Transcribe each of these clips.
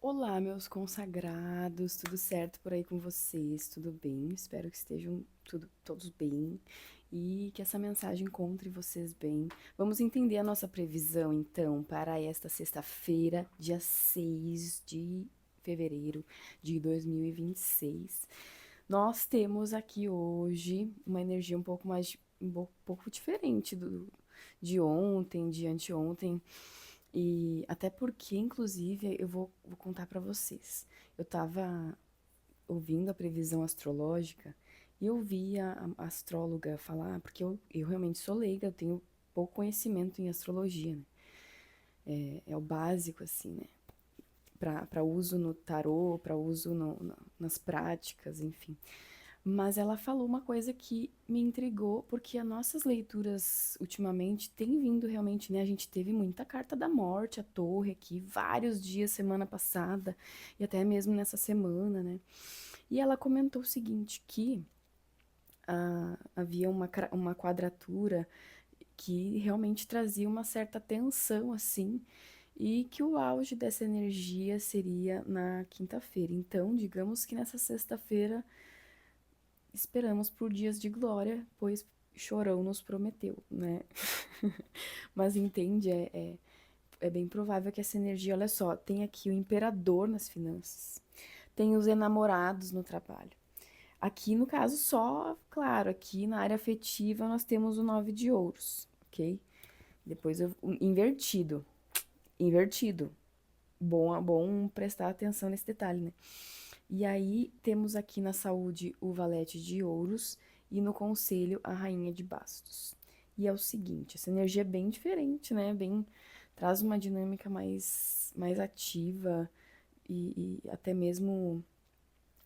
Olá, meus consagrados, tudo certo por aí com vocês? Tudo bem? Espero que estejam todos bem e que essa mensagem encontre vocês bem. Vamos entender a nossa previsão, então, para esta sexta-feira, dia 6 de fevereiro de 2026. Nós temos aqui hoje uma energia um pouco pouco diferente de ontem, de anteontem. E até porque, inclusive, eu vou contar pra vocês. Eu tava ouvindo a previsão astrológica e eu vi a astróloga falar, porque eu realmente sou leiga, eu tenho pouco conhecimento em astrologia, né? É o básico, assim, né? Para uso no tarô, para uso nas práticas, enfim. Mas ela falou uma coisa que me intrigou, porque as nossas leituras ultimamente têm vindo realmente, né? A gente teve muita carta da morte, a torre aqui, vários dias semana passada, e até mesmo nessa semana, né? E ela comentou o seguinte, que havia uma quadratura que realmente trazia uma certa tensão, assim, e que o auge dessa energia seria na quinta-feira. Então, digamos que nessa sexta-feira esperamos por dias de glória, pois Chorão nos prometeu, né? Mas entende, é bem provável que essa energia, olha só, tem aqui o imperador nas finanças, tem os enamorados no trabalho. Aqui, no caso, só, claro, aqui na área afetiva nós temos o 9 de ouros, ok? Depois o invertido, invertido. Bom prestar atenção nesse detalhe, né? E aí temos aqui na saúde o valete de ouros e no conselho a rainha de bastos. E é o seguinte, essa energia é bem diferente, né? Traz uma dinâmica mais ativa e até mesmo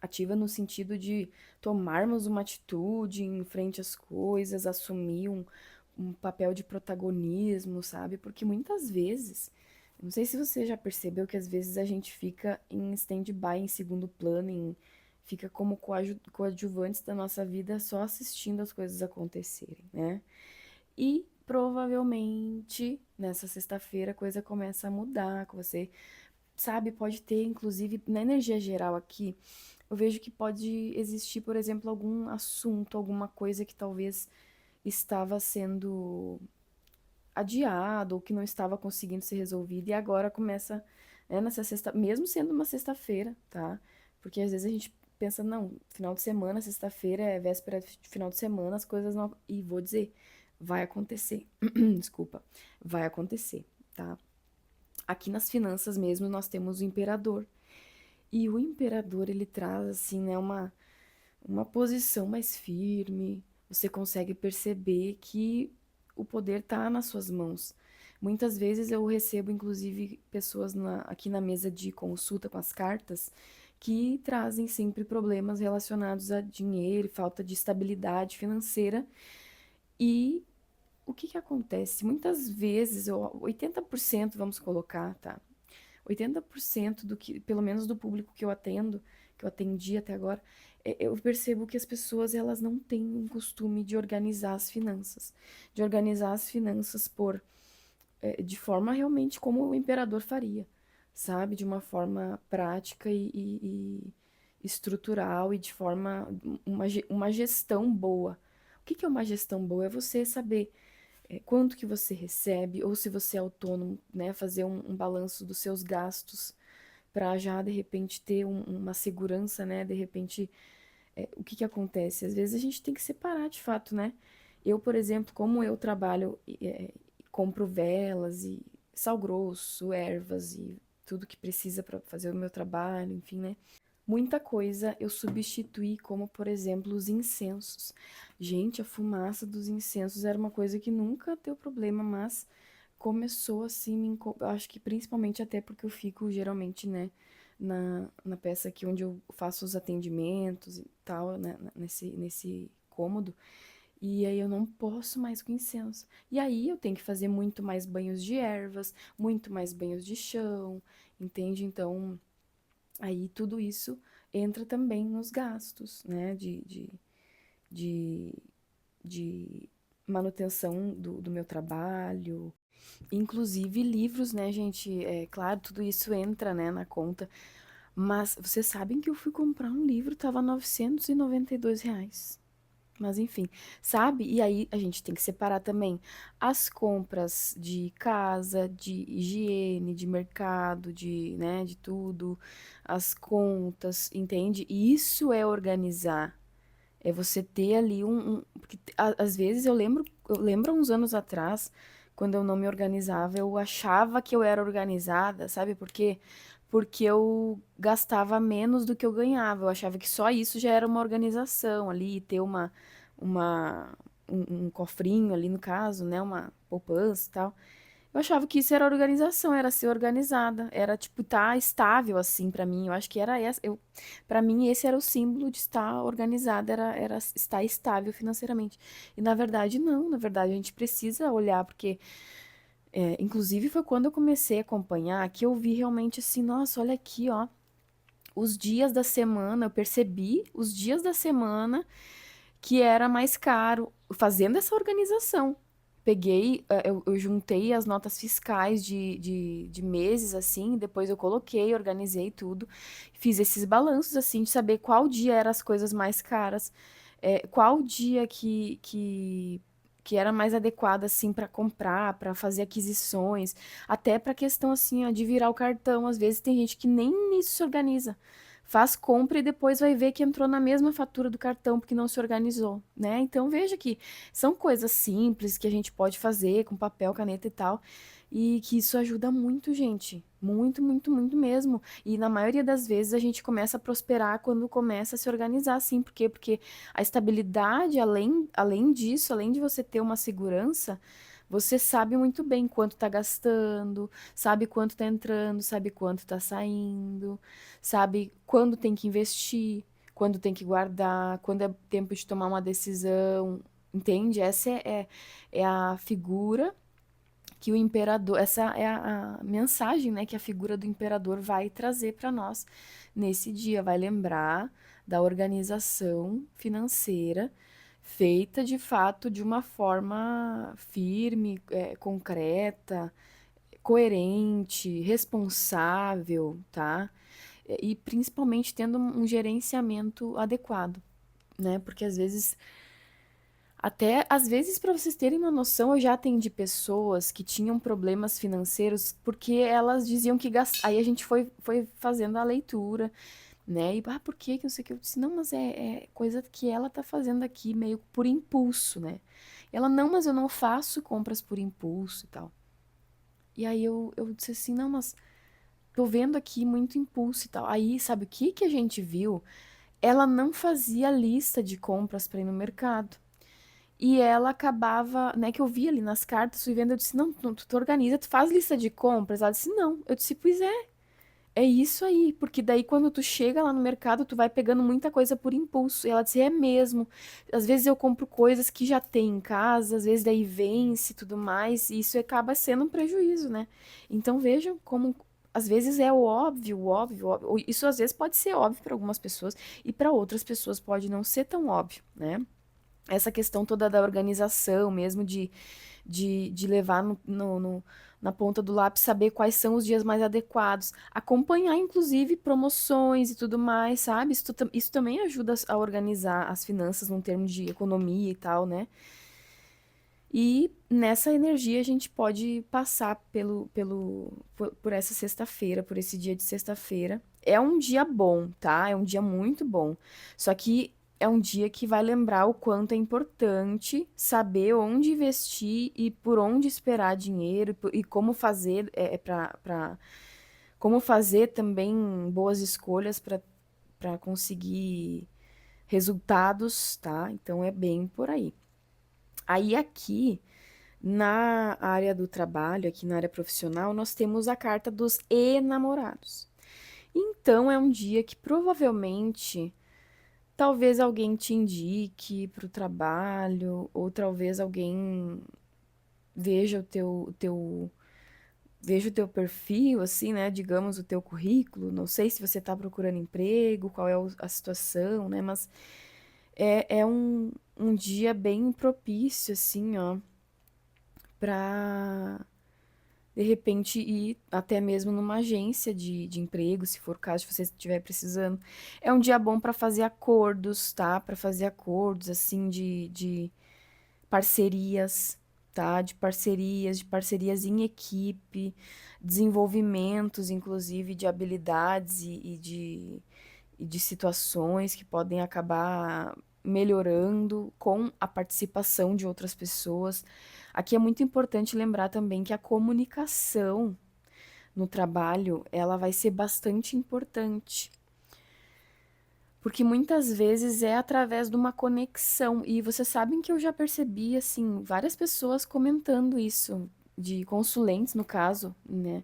ativa no sentido de tomarmos uma atitude em frente às coisas, assumir um papel de protagonismo, sabe? Porque muitas vezes, não sei se você já percebeu que às vezes a gente fica em stand-by, em segundo plano, fica como coadjuvantes da nossa vida só assistindo as coisas acontecerem, né? E provavelmente nessa sexta-feira a coisa começa a mudar, que você sabe, pode ter, inclusive, na energia geral aqui, eu vejo que pode existir, por exemplo, algum assunto, alguma coisa que talvez estava sendo adiado ou que não estava conseguindo ser resolvido e agora começa, né, nessa sexta, mesmo sendo uma sexta-feira, tá? Porque às vezes a gente pensa, não, final de semana, sexta-feira é véspera de final de semana, as coisas não. E vou dizer, vai acontecer. Desculpa, vai acontecer, tá? Aqui nas finanças mesmo nós temos o imperador. E o imperador, ele traz, assim, né, uma posição mais firme. Você consegue perceber que o poder está nas suas mãos. Muitas vezes eu recebo, inclusive, pessoas aqui na mesa de consulta com as cartas que trazem sempre problemas relacionados a dinheiro, falta de estabilidade financeira. E o que que acontece? Muitas vezes, 80% vamos colocar, tá? 80% do que, pelo menos do público que eu atendo, que eu atendi até agora, eu percebo que as pessoas elas não têm um costume de organizar as finanças, de organizar as finanças de forma realmente como o imperador faria, sabe? De uma forma prática e estrutural e de forma uma gestão boa. O que que é uma gestão boa? É você saber quanto que você recebe, ou se você é autônomo, né, fazer um balanço dos seus gastos para já de repente ter uma segurança, né? De repente, o que que acontece? Às vezes a gente tem que separar de fato, né? Eu, por exemplo, como eu trabalho, compro velas e sal grosso, ervas e tudo que precisa para fazer o meu trabalho, enfim, né? Muita coisa eu substituí, como por exemplo os incensos. Gente, a fumaça dos incensos era uma coisa que nunca deu problema, mas começou assim, eu acho que principalmente até porque eu fico geralmente, né, na peça aqui onde eu faço os atendimentos e tal, né, nesse cômodo, e aí eu não posso mais com incenso. E aí eu tenho que fazer muito mais banhos de ervas, muito mais banhos de chão, entende? Então, aí tudo isso entra também nos gastos, né, de, de manutenção do meu trabalho. Inclusive livros, né, gente? É claro, tudo isso entra, né, na conta. Mas vocês sabem que eu fui comprar um livro, tava R$ 992. Mas enfim, sabe? E aí a gente tem que separar também as compras de casa, de higiene, de mercado, de, né, de tudo, as contas, entende? E isso é organizar. É você ter ali porque às vezes eu lembro há uns anos atrás, quando eu não me organizava, eu achava que eu era organizada, sabe por quê? Porque eu gastava menos do que eu ganhava. Eu achava que só isso já era uma organização ali, ter uma, um cofrinho ali no caso, né? Uma poupança e tal. Eu achava que isso era organização, era ser organizada, era tipo estar estável assim pra mim. Eu acho que era essa, para mim esse era o símbolo de estar organizada, era estar estável financeiramente. E na verdade não, na verdade a gente precisa olhar porque inclusive foi quando eu comecei a acompanhar que eu vi realmente assim, nossa, olha aqui, ó, os dias da semana, eu percebi os dias da semana que era mais caro, fazendo essa organização. Peguei, eu juntei as notas fiscais de meses, assim, depois eu coloquei, organizei tudo, fiz esses balanços, assim, de saber qual dia eram as coisas mais caras, qual dia que era mais adequado, assim, para comprar, para fazer aquisições, até para questão, assim, ó, de virar o cartão. Às vezes tem gente que nem nisso se organiza. Faz compra e depois vai ver que entrou na mesma fatura do cartão porque não se organizou, né? Então veja que são coisas simples que a gente pode fazer com papel, caneta e tal, e que isso ajuda muito, gente. Muito, muito, muito mesmo. E na maioria das vezes a gente começa a prosperar quando começa a se organizar, assim. Por quê? Porque a estabilidade, além disso, além de você ter uma segurança, você sabe muito bem quanto está gastando, sabe quanto está entrando, sabe quanto está saindo, sabe quando tem que investir, quando tem que guardar, quando é tempo de tomar uma decisão, entende? Essa é a figura que o imperador, essa é a mensagem, né, que a figura do imperador vai trazer para nós nesse dia, vai lembrar da organização financeira feita de fato de uma forma firme, concreta, coerente, responsável, tá? E principalmente tendo um gerenciamento adequado, né? Porque até às vezes, para vocês terem uma noção, eu já atendi pessoas que tinham problemas financeiros porque elas diziam que gastavam. Aí a gente foi fazendo a leitura, né? E, por que que não sei o que? Eu disse, não, mas é coisa que ela tá fazendo aqui meio por impulso, né? Ela, não, mas eu não faço compras por impulso e tal. E aí eu disse assim, não, mas tô vendo aqui muito impulso e tal. Aí, sabe o que que a gente viu? Ela não fazia lista de compras para ir no mercado. E ela acabava, né, que eu vi ali nas cartas, fui vendo, eu disse, não, tu organiza, tu faz lista de compras? Ela disse, não. Eu disse, pois é isso aí, porque daí quando tu chega lá no mercado, tu vai pegando muita coisa por impulso. E ela disse, é mesmo. Às vezes eu compro coisas que já tem em casa, às vezes daí vence e tudo mais, e isso acaba sendo um prejuízo, né? Então vejam como às vezes é o óbvio, o óbvio, o óbvio. Isso às vezes pode ser óbvio para algumas pessoas e para outras pessoas pode não ser tão óbvio, né? Essa questão toda da organização mesmo, de levar na ponta do lápis, saber quais são os dias mais adequados, acompanhar inclusive promoções e tudo mais, sabe? Isso também ajuda a organizar as finanças num termo de economia e tal, né? E nessa energia a gente pode passar por essa sexta-feira, por esse dia de sexta-feira. É um dia bom, tá? É um dia muito bom. Só que é um dia que vai lembrar o quanto é importante saber onde investir e por onde esperar dinheiro e como fazer como fazer também boas escolhas para conseguir resultados, tá? Então é bem por aí. Aí aqui na área do trabalho, aqui na área profissional, nós temos a carta dos enamorados. Então é um dia que provavelmente talvez alguém te indique para o trabalho, ou talvez alguém veja veja o teu perfil, assim, né? Digamos, o teu currículo. Não sei se você está procurando emprego, qual é a situação, né? Mas é um dia bem propício, assim, ó, para de repente ir até mesmo numa agência de emprego, se for o caso, se você estiver precisando. É um dia bom para fazer acordos, tá? Para fazer acordos, assim, de parcerias, tá? De parcerias em equipe, desenvolvimentos, inclusive, de habilidades e de situações que podem acabar melhorando com a participação de outras pessoas. Aqui é muito importante lembrar também que a comunicação no trabalho, ela vai ser bastante importante, porque muitas vezes é através de uma conexão. E vocês sabem que eu já percebi, assim, várias pessoas comentando isso, de consulentes, no caso, né?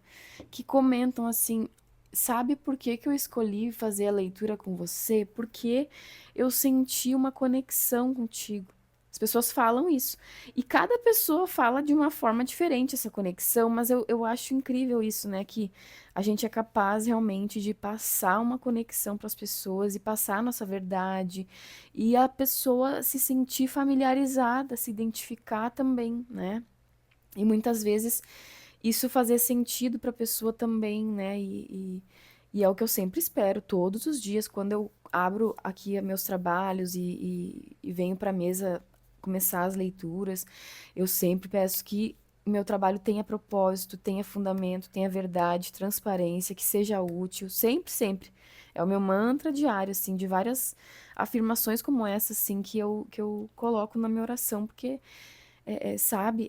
Que comentam assim: sabe por que que eu escolhi fazer a leitura com você? Porque eu senti uma conexão contigo. As pessoas falam isso. E cada pessoa fala de uma forma diferente essa conexão, mas eu acho incrível isso, né? Que a gente é capaz realmente de passar uma conexão para as pessoas e passar a nossa verdade e a pessoa se sentir familiarizada, se identificar também, né? E muitas vezes isso fazer sentido para a pessoa também, né? E é o que eu sempre espero todos os dias quando eu abro aqui meus trabalhos e venho para a mesa começar as leituras, eu sempre peço que meu trabalho tenha propósito, tenha fundamento, tenha verdade, transparência, que seja útil, sempre, sempre. É o meu mantra diário, assim, de várias afirmações como essa, assim, que eu coloco na minha oração, porque, sabe,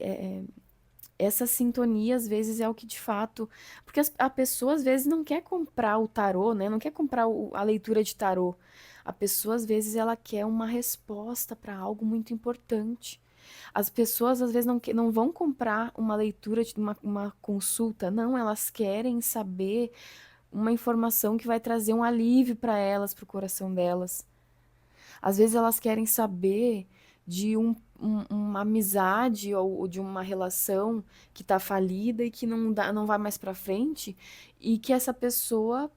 essa sintonia às vezes é o que de fato. Porque a pessoa às vezes não quer comprar o tarô, né? Não quer comprar a leitura de tarô. A pessoa às vezes ela quer uma resposta para algo muito importante. As pessoas às vezes não vão comprar uma leitura de uma consulta, não, elas querem saber uma informação que vai trazer um alívio para elas, para o coração delas. Às vezes elas querem saber de uma amizade ou de uma relação que está falida e que não vai mais para frente e que essa pessoa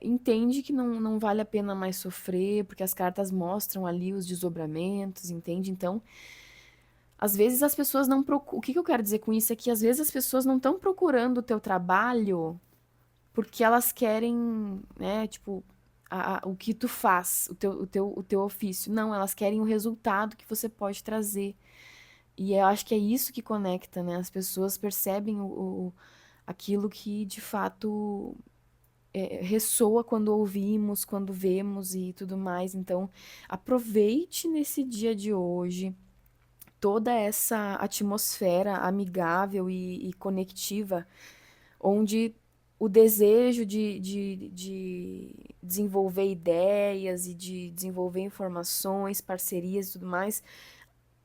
entende que não vale a pena mais sofrer, porque as cartas mostram ali os desdobramentos, entende? Então, às vezes as pessoas não procuram. O que que eu quero dizer com isso é que às vezes as pessoas não estão procurando o teu trabalho porque elas querem, né, tipo, o que tu faz, o teu ofício. Não, elas querem o resultado que você pode trazer. E eu acho que é isso que conecta, né? As pessoas percebem aquilo que de fato ressoa quando ouvimos, quando vemos e tudo mais. Então, aproveite nesse dia de hoje toda essa atmosfera amigável e conectiva onde o desejo de desenvolver ideias e de desenvolver informações, parcerias e tudo mais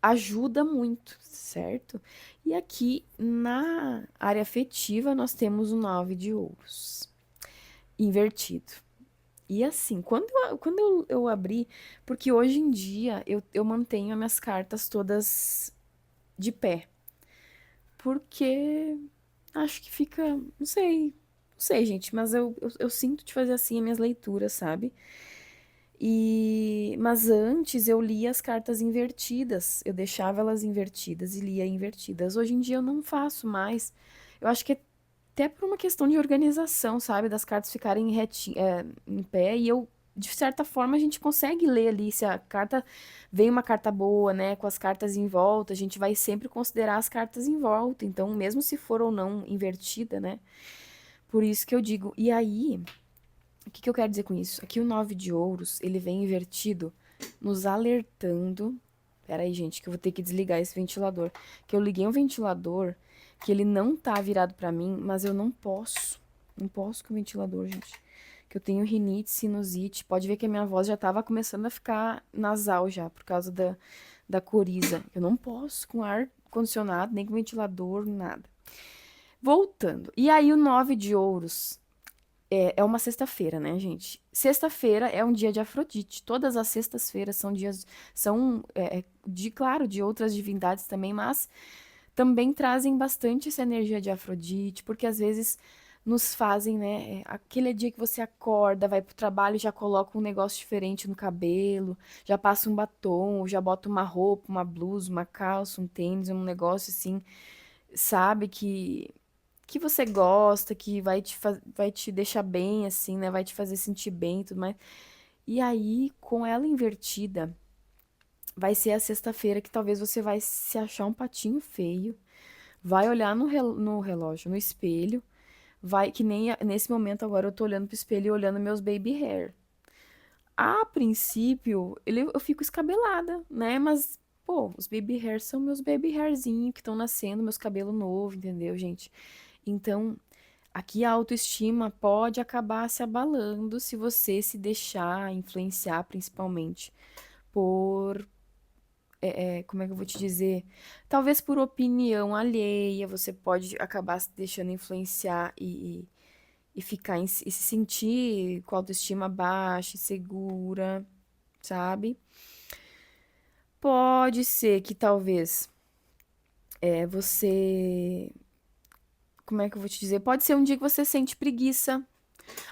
ajuda muito, certo? E aqui na área afetiva nós temos o 9 de ouros invertido. E assim, quando eu abri, porque hoje em dia eu mantenho as minhas cartas todas de pé, porque acho que fica, não sei, gente, mas eu sinto de fazer assim as minhas leituras, sabe? Mas antes eu lia as cartas invertidas, eu deixava elas invertidas e lia invertidas. Hoje em dia eu não faço mais. Eu acho que é até por uma questão de organização, sabe? Das cartas ficarem em pé e eu, de certa forma, a gente consegue ler ali se a carta vem uma carta boa, né? Com as cartas em volta, a gente vai sempre considerar as cartas em volta. Então, mesmo se for ou não invertida, né? Por isso que eu digo. E aí, o que que eu quero dizer com isso? Aqui o 9 de ouros, ele vem invertido, nos alertando. Pera aí, gente, que eu vou ter que desligar esse ventilador. Que eu liguei um ventilador que ele não tá virado pra mim, mas eu não posso. Não posso com o ventilador, gente. Que eu tenho rinite, sinusite. Pode ver que a minha voz já tava começando a ficar nasal já, por causa da coriza. Eu não posso com ar condicionado, nem com ventilador, nada. Voltando. E aí o 9 de ouros é uma sexta-feira, né, gente? Sexta-feira é um dia de Afrodite. Todas as sextas-feiras são dias, claro, de outras divindades também, mas também trazem bastante essa energia de Afrodite, porque às vezes nos fazem, né? Aquele dia que você acorda, vai pro trabalho e já coloca um negócio diferente no cabelo, já passa um batom, já bota uma roupa, uma blusa, uma calça, um tênis, um negócio assim, sabe? Que que você gosta, que vai te deixar bem, assim, né? Vai te fazer sentir bem e tudo mais. E aí, com ela invertida, vai ser a sexta-feira que talvez você vai se achar um patinho feio, vai olhar no relógio, no espelho, vai, que nem nesse momento agora eu tô olhando pro espelho e olhando meus baby hair. A princípio, eu fico escabelada, né? Mas, pô, os baby hairs são meus baby hairzinhos que estão nascendo, meus cabelos novos, entendeu, gente? Então, aqui a autoestima pode acabar se abalando se você se deixar influenciar, principalmente, por. Como é que eu vou te dizer? Talvez por opinião alheia, você pode acabar se deixando influenciar e ficar e se sentir com a autoestima baixa, insegura, sabe? Pode ser que talvez você. Como é que eu vou te dizer? Pode ser um dia que você sente preguiça.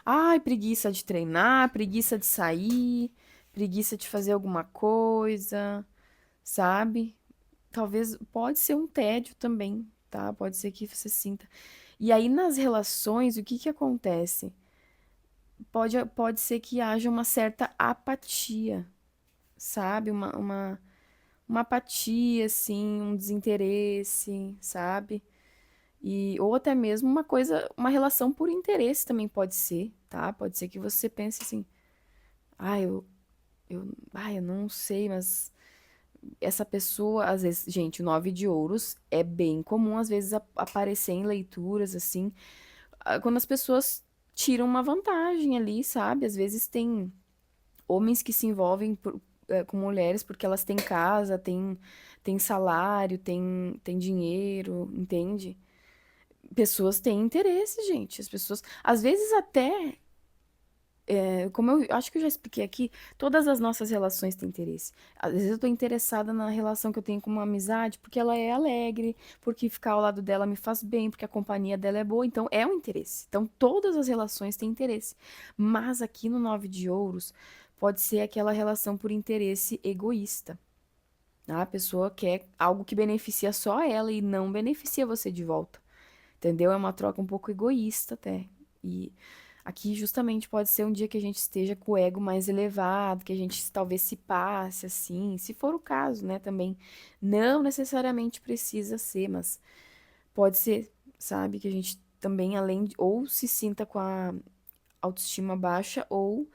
Ai, preguiça de treinar, preguiça de sair, preguiça de fazer alguma coisa, sabe? Talvez pode ser um tédio também, tá? Pode ser que você sinta. E aí nas relações, o que que acontece? Pode ser que haja uma certa apatia, sabe? Uma apatia, assim, um desinteresse, sabe? E, ou até mesmo uma coisa, uma relação por interesse também pode ser, tá? Pode ser que você pense assim, ah, eu não sei, mas essa pessoa, às vezes, gente, o 9 de ouros é bem comum, às vezes, aparecer em leituras, assim, quando as pessoas tiram uma vantagem ali, sabe? Às vezes tem homens que se envolvem com mulheres porque elas têm casa, têm salário, têm dinheiro, entende? Pessoas têm interesse, gente. As pessoas, às vezes até, como eu acho que eu já expliquei aqui, todas as nossas relações têm interesse. Às vezes eu tô interessada na relação que eu tenho com uma amizade porque ela é alegre, porque ficar ao lado dela me faz bem, porque a companhia dela é boa, então é um interesse. Então todas as relações têm interesse. Mas aqui no 9 de ouros pode ser aquela relação por interesse egoísta. Tá? A pessoa quer algo que beneficia só ela e não beneficia você de volta. Entendeu? É uma troca um pouco egoísta até. E aqui justamente pode ser um dia que a gente esteja com o ego mais elevado, que a gente talvez se passe assim, se for o caso, né, também. Não necessariamente precisa ser, mas pode ser, sabe, que a gente também além de, ou se sinta com a autoestima baixa ou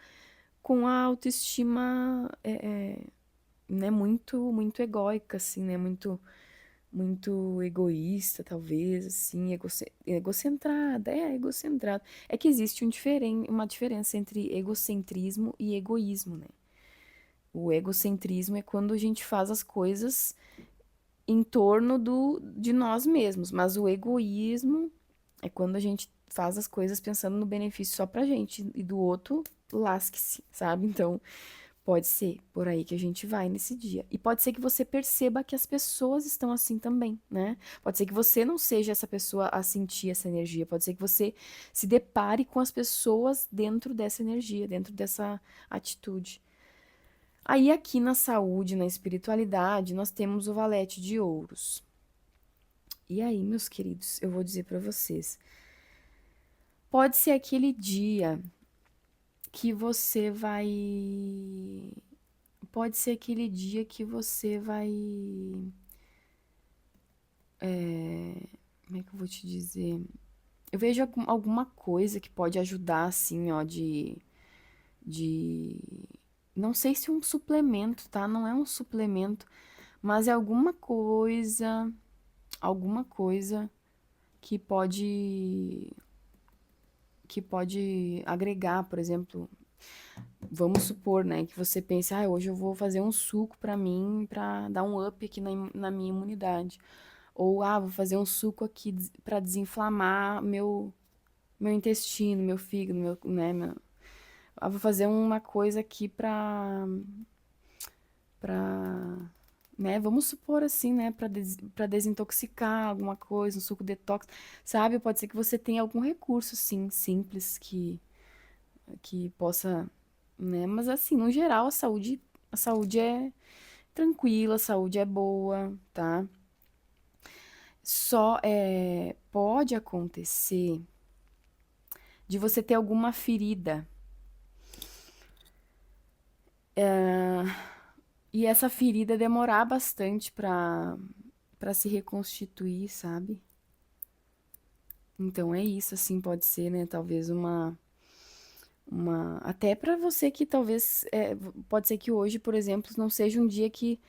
com a autoestima né, muito egóica assim, né, muito egoísta, talvez, assim, egocentrada, egocentrada. É que existe uma diferença entre egocentrismo e egoísmo, né? O egocentrismo é quando a gente faz as coisas em torno de nós mesmos, mas o egoísmo é quando a gente faz as coisas pensando no benefício só pra gente e do outro, lasque-se, sabe? Então, pode ser por aí que a gente vai nesse dia. E pode ser que você perceba que as pessoas estão assim também, né? Pode ser que você não seja essa pessoa a sentir essa energia. Pode ser que você se depare com as pessoas dentro dessa energia, dentro dessa atitude. Aí, aqui na saúde, na espiritualidade, nós temos o valete de ouros. E aí, meus queridos, eu vou dizer para vocês. Pode ser aquele dia que você vai. Pode ser aquele dia que você vai. Como é que eu vou te dizer? Eu vejo alguma coisa que pode ajudar, assim, ó, de. Não sei se um suplemento, tá? Não é um suplemento, mas é alguma coisa que pode agregar, por exemplo, vamos supor, né, que você pense, ah, hoje eu vou fazer um suco pra mim, pra dar um up aqui na minha imunidade. Ou, ah, vou fazer um suco aqui pra desinflamar meu intestino, meu fígado, né, ah, vou fazer uma coisa aqui pra, né, vamos supor assim, né, pra desintoxicar alguma coisa, um suco detox, sabe? Pode ser que você tenha algum recurso, sim, simples que possa, né? Mas assim, no geral, a saúde é tranquila, a saúde é boa, tá? Só pode acontecer de você ter alguma ferida. E essa ferida demorar bastante para se reconstituir, sabe? Então é isso, assim, pode ser, né? Talvez até para você que talvez pode ser que hoje, por exemplo, não seja um dia que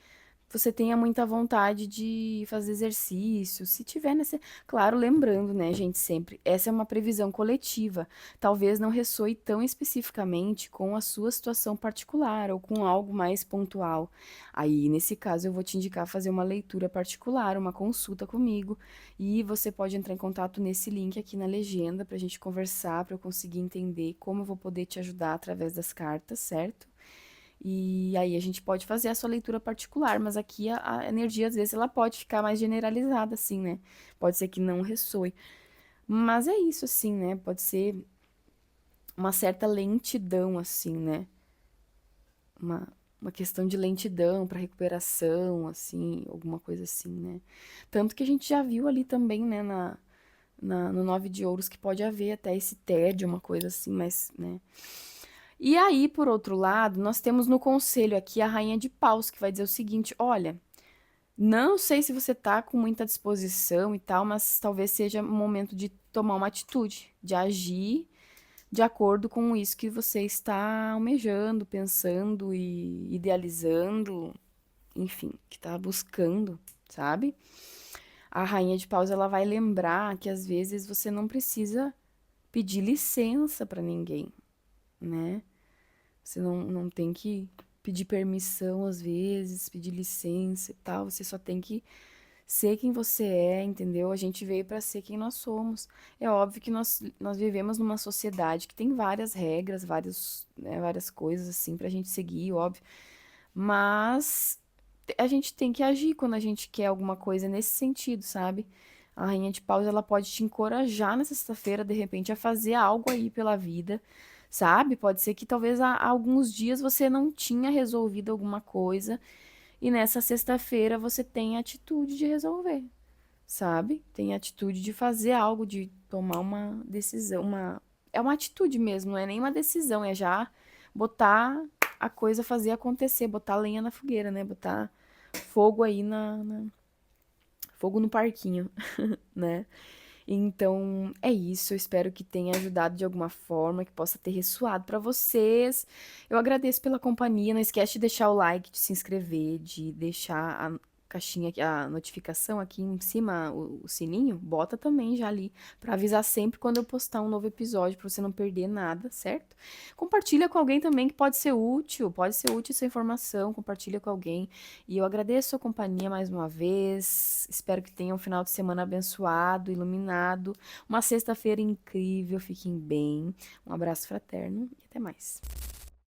você tenha muita vontade de fazer exercício, se tiver nesse, claro, lembrando, né, gente, sempre, essa é uma previsão coletiva, talvez não ressoe tão especificamente com a sua situação particular ou com algo mais pontual. Aí, nesse caso, eu vou te indicar fazer uma leitura particular, uma consulta comigo, e você pode entrar em contato nesse link aqui na legenda para a gente conversar, para eu conseguir entender como eu vou poder te ajudar através das cartas, certo? E aí a gente pode fazer a sua leitura particular, mas aqui a energia, às vezes, ela pode ficar mais generalizada, assim, né? Pode ser que não ressoe. Mas é isso, assim, né? Pode ser uma certa lentidão, assim, né? Uma, uma questão de lentidão para recuperação, assim, alguma coisa assim, né? Tanto que a gente já viu ali também, né, no Nove de Ouros, que pode haver até esse tédio, uma coisa assim, mas, né? E aí, por outro lado, nós temos no conselho aqui a Rainha de Paus, que vai dizer o seguinte: olha, não sei se você tá com muita disposição e tal, mas talvez seja o momento de tomar uma atitude, de agir de acordo com isso que você está almejando, pensando e idealizando, enfim, que tá buscando, sabe? A Rainha de Paus, ela vai lembrar que às vezes você não precisa pedir licença para ninguém, né? Você não tem que pedir permissão às vezes, pedir licença e tal. Você só tem que ser quem você é, entendeu? A gente veio para ser quem nós somos. É óbvio que nós vivemos numa sociedade que tem várias regras, várias coisas assim pra gente seguir, óbvio. Mas a gente tem que agir quando a gente quer alguma coisa nesse sentido, sabe? A Rainha de Paus, ela pode te encorajar na sexta-feira, de repente, a fazer algo aí pela vida, sabe? Pode ser que talvez há alguns dias você não tinha resolvido alguma coisa e nessa sexta-feira você tem a atitude de resolver, sabe? Tem a atitude de fazer algo, de tomar uma decisão, é uma atitude mesmo, não é nem uma decisão, é já botar a coisa, fazer acontecer, botar lenha na fogueira, né? Botar fogo aí fogo no parquinho, né? Então, é isso. Eu espero que tenha ajudado de alguma forma, que possa ter ressoado para vocês. Eu agradeço pela companhia. Não esquece de deixar o like, de se inscrever, de deixar a caixinha, a notificação aqui em cima, o sininho. Bota também já ali para avisar sempre quando eu postar um novo episódio, para você não perder nada, certo? Compartilha com alguém também que pode ser útil essa informação. Compartilha com alguém. E eu agradeço a sua companhia mais uma vez. Espero que tenha um final de semana abençoado, iluminado. Uma sexta-feira incrível. Fiquem bem. Um abraço fraterno e até mais.